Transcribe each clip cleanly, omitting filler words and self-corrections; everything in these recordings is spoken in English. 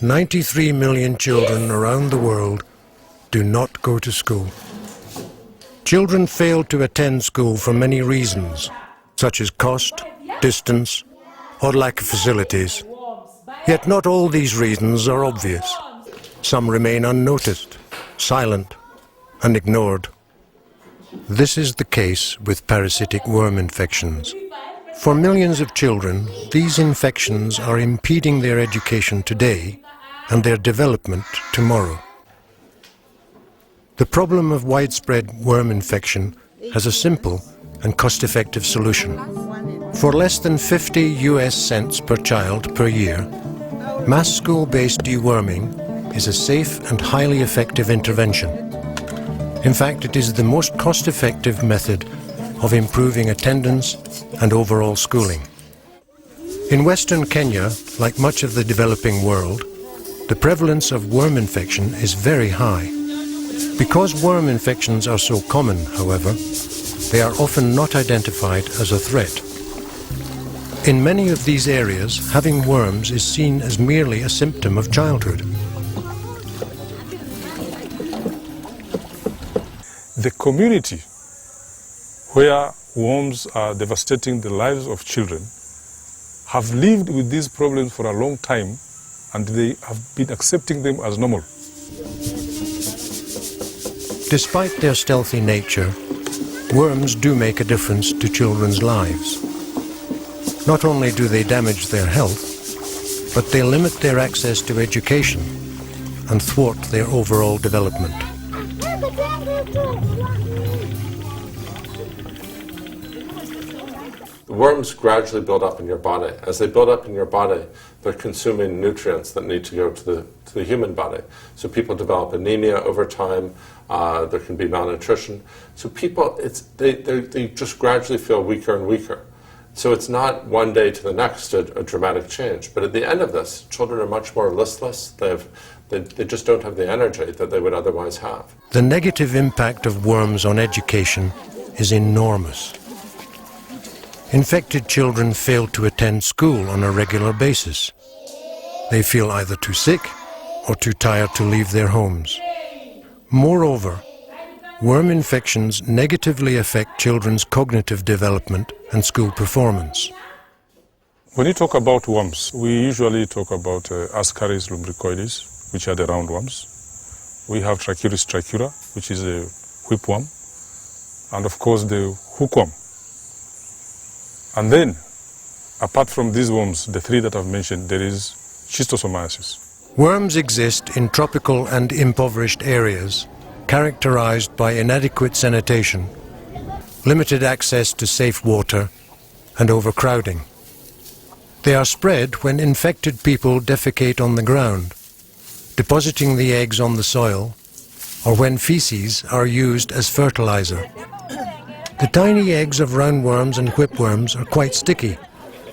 93 million children around the world do not go to school. Children fail to attend school for many reasons, such as cost, distance, or lack of facilities. Yet not all these reasons are obvious. Some remain unnoticed, silent, and ignored. This is the case with parasitic worm infections. For millions of children, these infections are impeding their education today and their development tomorrow. The problem of widespread worm infection has a simple and cost-effective solution. For less than 50 US cents per child per year, mass school-based deworming is a safe and highly effective intervention. In fact, it is the most cost-effective method of improving attendance and overall schooling. In Western Kenya, like much of the developing world, the prevalence of worm infection is very high. Because worm infections are so common, however, they are often not identified as a threat. In many of these areas, having worms is seen as merely a symptom of childhood. The community where worms are devastating the lives of children have lived with these problems for a long time, and they have been accepting them as normal. Despite their stealthy nature, worms do make a difference to children's lives. Not only do they damage their health, but they limit their access to education and thwart their overall development. The worms gradually build up in your body. As they build up in your body, they're consuming nutrients that need to go to the human body. So people develop anemia over time. There can be malnutrition. So people, they just gradually feel weaker and weaker. So it's not one day to the next a dramatic change. But at the end of this, children are much more listless. They just don't have the energy that they would otherwise have. The negative impact of worms on education is enormous. Infected children fail to attend school on a regular basis. They feel either too sick or too tired to leave their homes. Moreover, worm infections negatively affect children's cognitive development and school performance. When you talk about worms, we usually talk about Ascaris lumbricoides, which are the roundworms. We have Trachuris trachura, which is a whipworm, and of course the hookworm. And then, apart from these worms, the three that I've mentioned, there is schistosomiasis. Worms exist in tropical and impoverished areas, characterized by inadequate sanitation, limited access to safe water, and overcrowding. They are spread when infected people defecate on the ground, depositing the eggs on the soil, or when feces are used as fertilizer. The tiny eggs of roundworms and whipworms are quite sticky.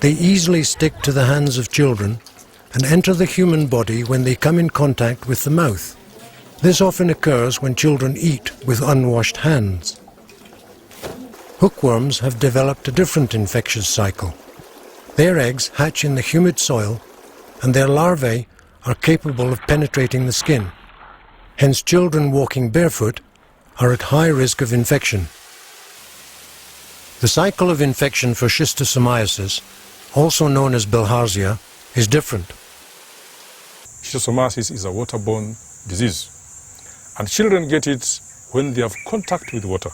They easily stick to the hands of children and enter the human body when they come in contact with the mouth. This often occurs when children eat with unwashed hands. Hookworms have developed a different infectious cycle. Their eggs hatch in the humid soil, and their larvae are capable of penetrating the skin. Hence, children walking barefoot are at high risk of infection. The cycle of infection for schistosomiasis, also known as bilharzia, is different. Schistosomiasis is a waterborne disease, and children get it when they have contact with water.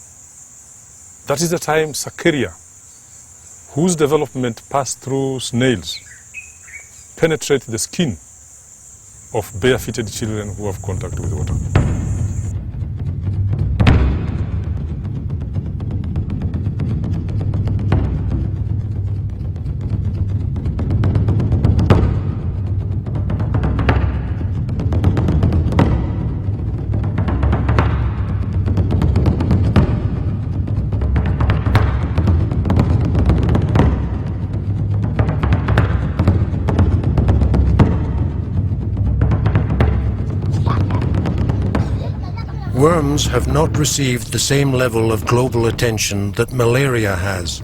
That is the time Cercaria, whose development passed through snails, penetrate the skin of barefooted children who have contact with water. Worms have not received the same level of global attention that malaria has,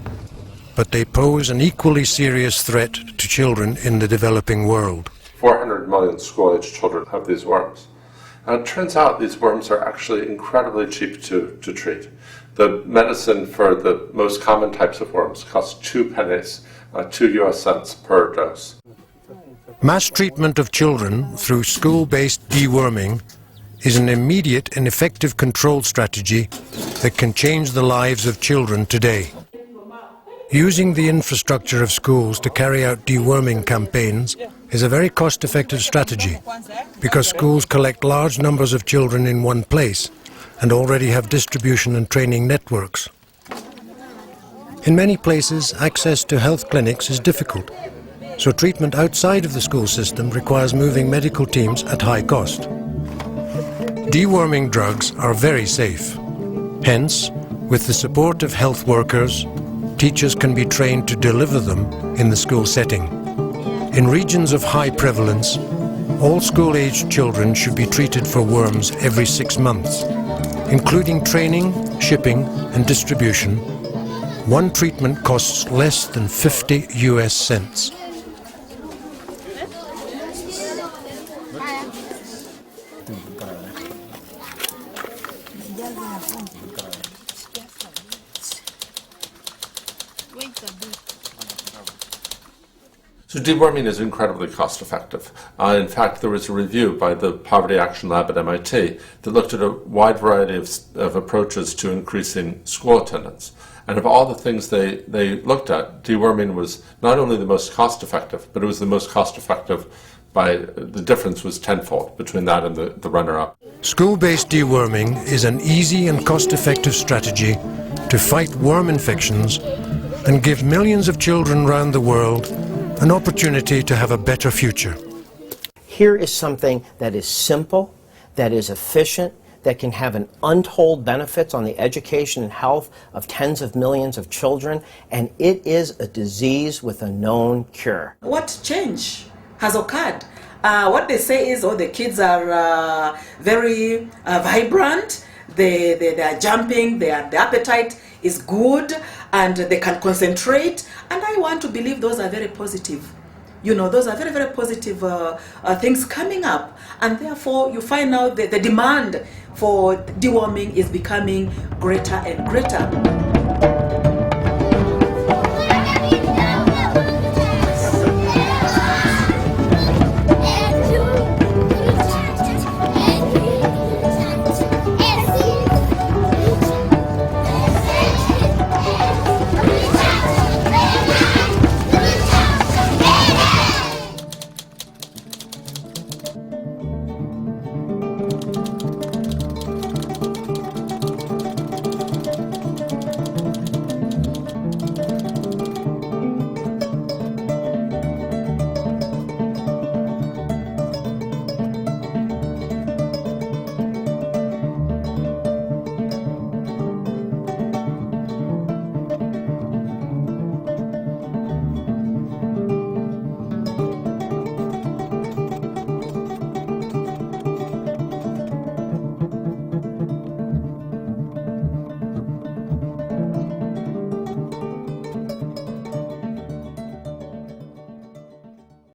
but they pose an equally serious threat to children in the developing world. 400 million school-aged children have these worms. And it turns out these worms are actually incredibly cheap to treat. The medicine for the most common types of worms costs 2 pennies, 2 US cents per dose. Mass treatment of children through school-based deworming is an immediate and effective control strategy that can change the lives of children today. Using the infrastructure of schools to carry out deworming campaigns is a very cost-effective strategy because schools collect large numbers of children in one place and already have distribution and training networks. In many places, access to health clinics is difficult, so treatment outside of the school system requires moving medical teams at high cost. Deworming drugs are very safe. Hence, with the support of health workers, teachers can be trained to deliver them in the school setting. In regions of high prevalence, all school-aged children should be treated for worms every 6 months, including training, shipping and distribution. One treatment costs less than 50 US cents. So deworming is incredibly cost effective. In fact, there was a review by the Poverty Action Lab at MIT that looked at a wide variety of approaches to increasing school attendance. And of all the things they looked at, deworming was not only the most cost effective, but it was the most cost effective by, the difference was tenfold between that and the runner-up. School-based deworming is an easy and cost-effective strategy to fight worm infections and give millions of children around the world an opportunity to have a better future. Here is something that is simple, that is efficient, that can have an untold benefits on the education and health of tens of millions of children, and it is a disease with a known cure. What change has occurred? What they say is, the kids are very vibrant, they are jumping, the appetite is good, and they can concentrate, and I want to believe those are very positive. Those are very, very positive things coming up, and therefore you find out that the demand for deworming is becoming greater and greater.